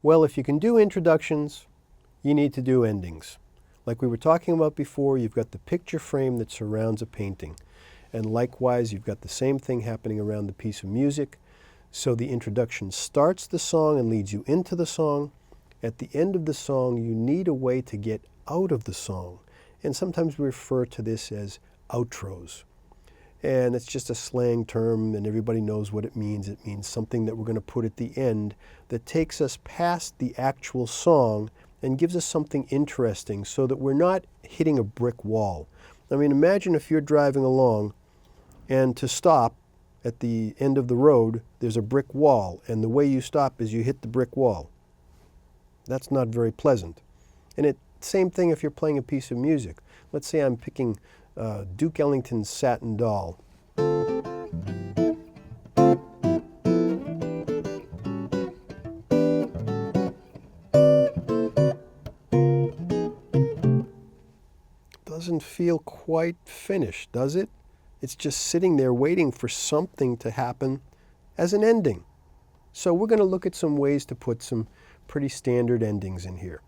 Well, if you can do introductions, you need to do endings. Like we were talking about before, you've got the picture frame that surrounds a painting. And likewise, you've got the same thing happening around the piece of music. So the introduction starts the song and leads you into the song. At the end of the song, you need a way to get out of the song. And sometimes we refer to this as outros. And it's just a slang term, and everybody knows what it means. It means something that we're going to put at the end that takes us past the actual song and gives us something interesting so that we're not hitting a brick wall. I mean, imagine if you're driving along and to stop at the end of the road, there's a brick wall, and the way you stop is you hit the brick wall. That's not very pleasant. And same thing if you're playing a piece of music. Let's say I'm picking Duke Ellington's Satin Doll. Doesn't feel quite finished, does it? It's just sitting there waiting for something to happen as an ending. So we're going to look at some ways to put some pretty standard endings in here.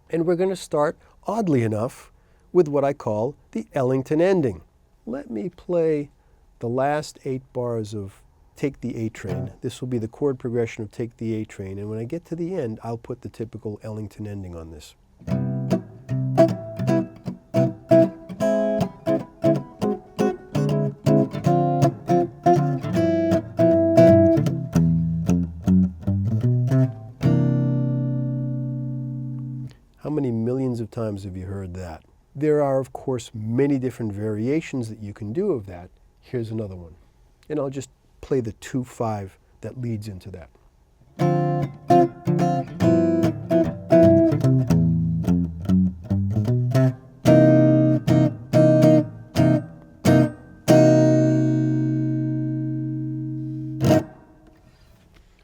And we're going to start, oddly enough, with what I call the Ellington Ending. Let me play the last 8 bars of Take the A Train. This will be the chord progression of Take the A Train, and when I get to the end, I'll put the typical Ellington ending on this. How many millions of times have you heard that? There are, of course, many different variations that you can do of that. Here's another one. And I'll just play the 2-5 that leads into that.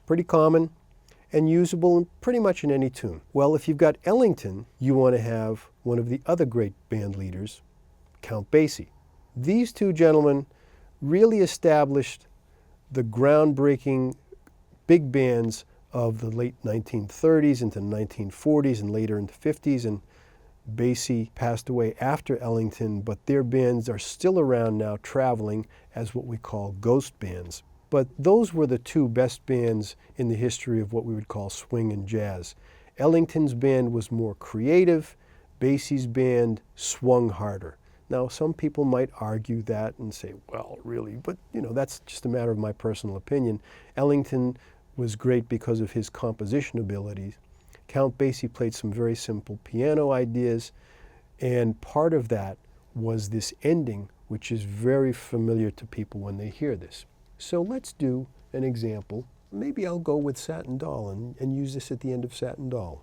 Pretty common and usable pretty much in any tune. Well, if you've got Ellington, you want to have one of the other great band leaders, Count Basie. These two gentlemen really established the groundbreaking big bands of the late 1930s into 1940s and later into 50s, and Basie passed away after Ellington, but their bands are still around now traveling as what we call ghost bands. But those were the two best bands in the history of what we would call swing and jazz. Ellington's band was more creative. Basie's band swung harder. Now, some people might argue that and say, well, really, but that's just a matter of my personal opinion. Ellington was great because of his composition abilities. Count Basie played some very simple piano ideas, and part of that was this ending, which is very familiar to people when they hear this. So let's do an example. Maybe I'll go with Satin Doll and use this at the end of Satin Doll.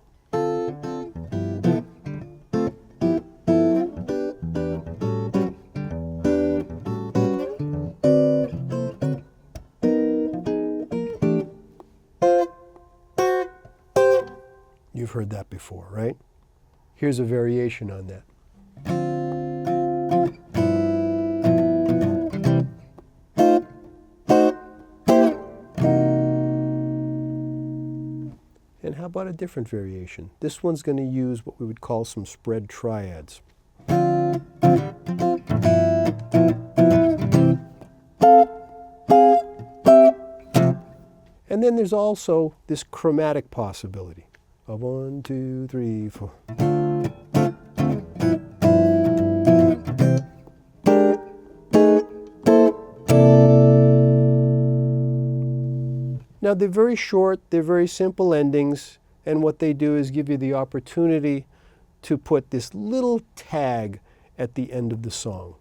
You've heard that before, right? Here's a variation on that. And how about a different variation? This one's going to use what we would call some spread triads. And then there's also this chromatic possibility of 1, 2, 3, 4. Now, they're very short, they're very simple endings, and what they do is give you the opportunity to put this little tag at the end of the song.